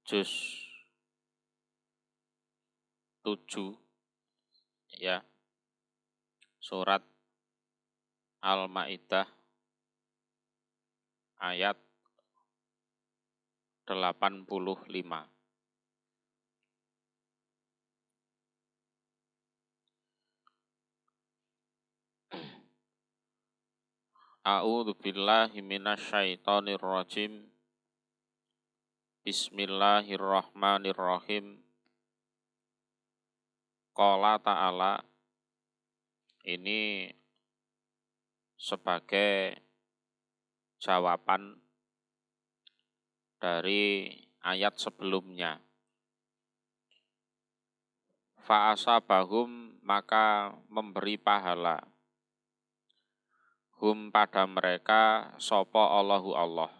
juz 7 ya, surat Al-Maidah ayat 85. A'udzu billahi minasyaitonir rajim. Bismillahirrahmanirrahim. Qala ta'ala, ini sebagai jawaban dari ayat sebelumnya. Fa'asabahum, maka memberi pahala. Hum, pada mereka, sopo Allahu Allah.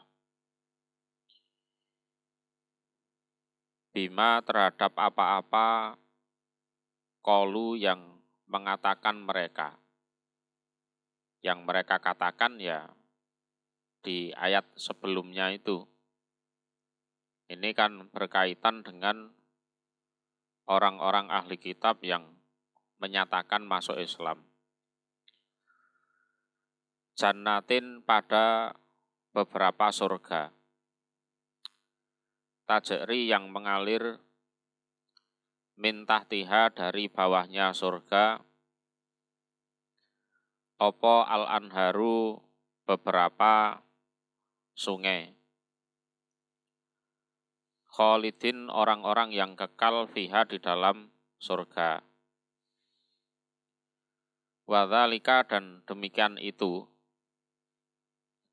Bima, terhadap apa-apa, qalu, yang mengatakan mereka. Yang mereka katakan ya di ayat sebelumnya itu. Ini kan berkaitan dengan orang-orang ahli kitab yang menyatakan masuk Islam. Jannatin, pada beberapa surga. Tajri, yang mengalir min tahtiha, dari bawahnya surga. Opo al-anharu, beberapa sungai. Khalidin, orang-orang yang kekal fiha, di dalam surga. Wadzalika, dan demikian itu.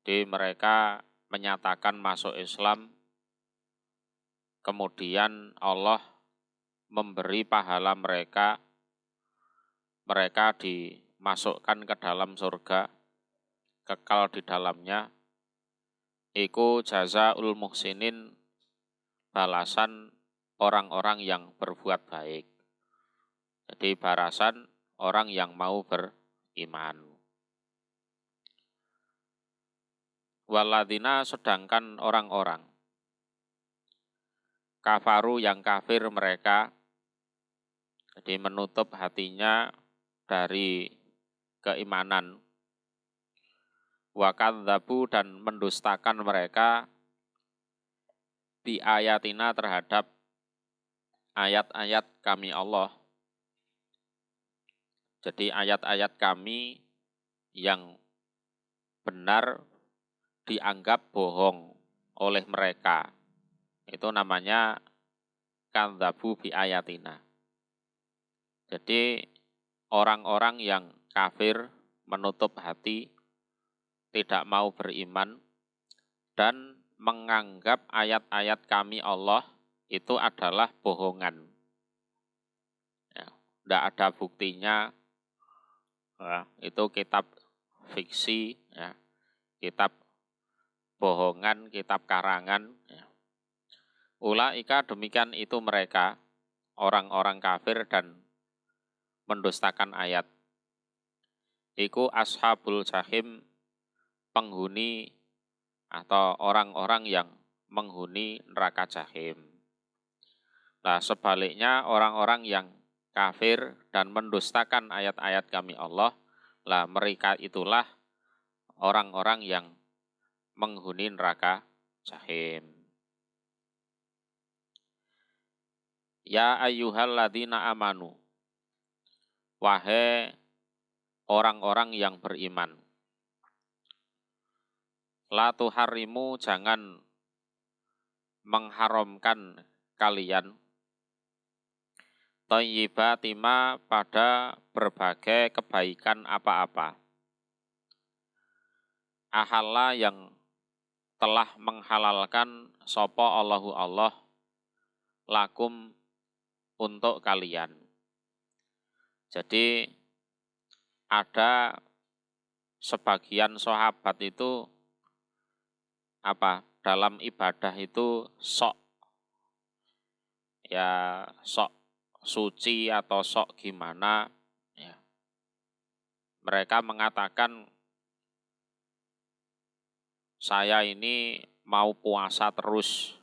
Jadi mereka menyatakan masuk Islam, kemudian Allah memberi pahala mereka dimasukkan ke dalam surga, kekal di dalamnya. Iku jazaul muhsinin, balasan orang-orang yang berbuat baik. Jadi balasan orang yang mau beriman. Waladina, sedangkan orang-orang kafaru, yang kafir mereka, jadi menutup hatinya dari keimanan. Wa kadzabu, dan mendustakan mereka bi ayatina, terhadap ayat-ayat kami Allah. Jadi ayat-ayat kami yang benar dianggap bohong oleh mereka. Itu namanya kadzabu bi ayatina. Jadi orang-orang yang kafir, menutup hati, tidak mau beriman, dan menganggap ayat-ayat kami Allah itu adalah bohongan. Ya, tidak ada buktinya, ya, itu kitab fiksi, ya, kitab bohongan, kitab karangan. Ya. Ulaika, demikian itu mereka, orang-orang kafir dan mendustakan ayat. Iku ashabul jahim, penghuni atau orang-orang yang menghuni neraka jahim. Nah, sebaliknya orang-orang yang kafir dan mendustakan ayat-ayat kami Allah, lah mereka itulah orang-orang yang menghuni neraka jahim. Ya ayyuhalladzina amanu, wahai orang-orang yang beriman. La tuharrimu, jangan mengharamkan kalian thayyibatima, pada berbagai kebaikan apa-apa. Ahalla, yang telah menghalalkan sopo Allahu Allah lakum, untuk kalian. Jadi ada sebagian sahabat itu dalam ibadah itu sok suci atau sok gimana ya. Mereka mengatakan, saya ini mau puasa terus,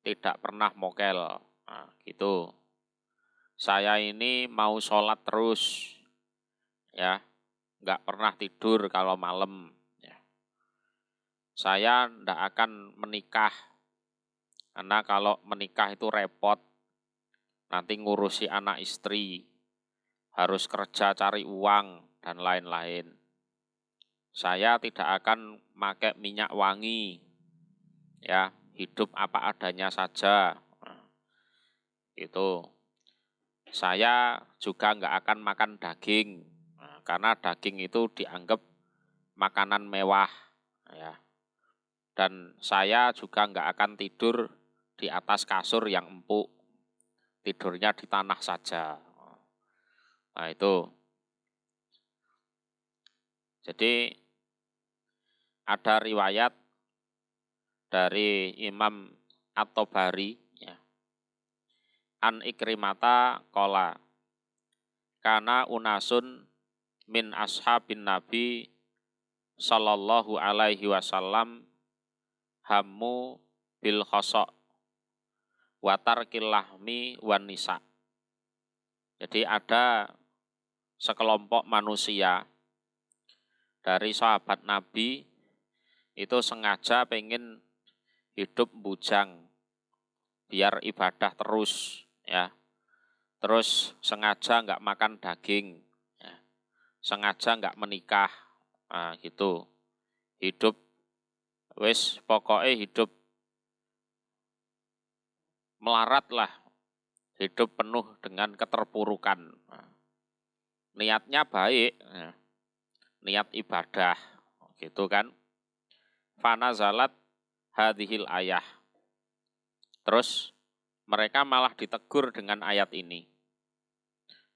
tidak pernah mokel. Nah, gitu. Saya ini mau sholat terus, ya, nggak pernah tidur kalau malam. Ya. Saya nggak akan menikah, karena kalau menikah itu repot, nanti ngurusi anak istri, harus kerja cari uang, dan lain-lain. Saya tidak akan pakai minyak wangi, ya, hidup apa adanya saja. Nah, itu. Saya juga nggak akan makan daging, karena daging itu dianggap makanan mewah, ya. Dan saya juga nggak akan tidur di atas kasur yang empuk, tidurnya di tanah saja. Nah itu. Jadi ada riwayat dari Imam At-Tabari, ya. An Ikrimata qala kana unasun min ashabin Nabi sallallahu alaihi wasallam hammu bil khosok watar kilahmi wan nisa. Jadi ada sekelompok manusia dari sahabat Nabi itu sengaja pengen hidup bujang biar ibadah terus, ya. Terus sengaja nggak makan daging, ya. Sengaja nggak menikah, nah, gitu. Hidup wis pokoknya hidup melarat lah, hidup penuh dengan keterpurukan. Nah, niatnya baik, ya. Niat ibadah, gitu kan. Fanazalat hadhil ayah. Terus mereka malah ditegur dengan ayat ini.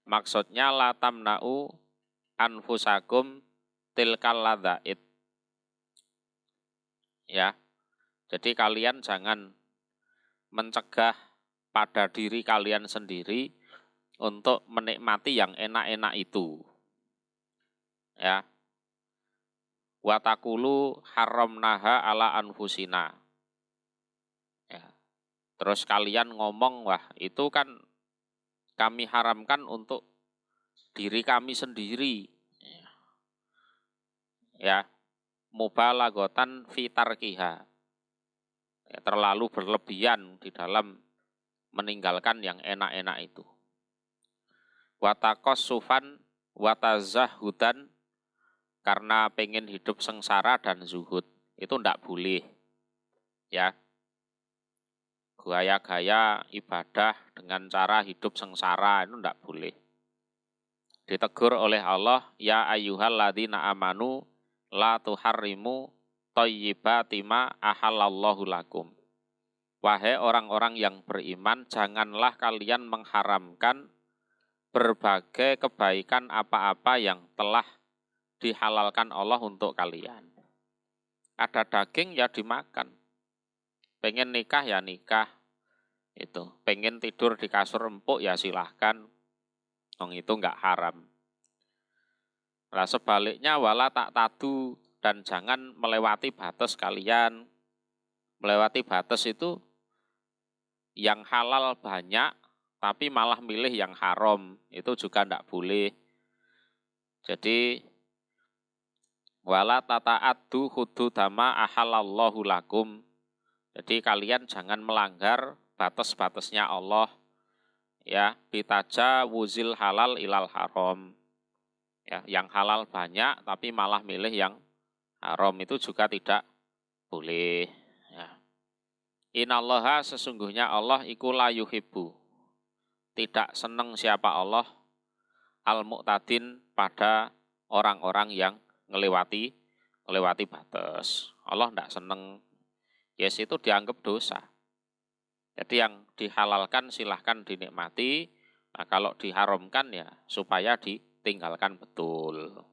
Maksudnya la tamna'u anfusakum tilkal ladzait. Ya. Jadi kalian jangan mencegah pada diri kalian sendiri untuk menikmati yang enak-enak itu. Ya. Wa taqulu haramnaha ala anfusina. Ya. Terus kalian ngomong, wah itu kan kami haramkan untuk diri kami sendiri. Ya, mubalaghatan fi tarkiha. Ya, terlalu berlebihan di dalam meninggalkan yang enak-enak itu. Wataqassufan watazahudan, karena pengen hidup sengsara dan zuhud. Itu ndak boleh. Ya. Gaya-gaya ibadah dengan cara hidup sengsara itu ndak boleh. Ditegur oleh Allah, ya ayyuhalladzina amanu la tuharrimu thayyibati ma ahallallahu lakum. Wahai orang-orang yang beriman, janganlah kalian mengharamkan berbagai kebaikan apa-apa yang telah dihalalkan Allah untuk kalian. Ada daging ya dimakan. Pengen nikah ya nikah. Itu. Pengen tidur di kasur empuk ya silahkan. Itu enggak haram. Nah sebaliknya wala tak tadu, dan jangan melewati batas kalian. Melewati batas itu yang halal banyak, tapi malah milih yang haram. Itu juga enggak boleh. Jadi wala tata'addu hududama ahalallahu lakum. Jadi kalian jangan melanggar batas-batasnya Allah, ya, bitaja wuzil halal ilal haram. Ya, yang halal banyak tapi malah milih yang haram, itu juga tidak boleh, ya. Innallaha, sesungguhnya Allah iku la yuhibbu, tidak senang siapa Allah, al-mu'tadin, pada orang-orang yang ngelewati batas. Allah tidak senang. Yes, itu dianggap dosa. Jadi yang dihalalkan silahkan dinikmati. Nah, kalau diharamkan ya supaya ditinggalkan betul.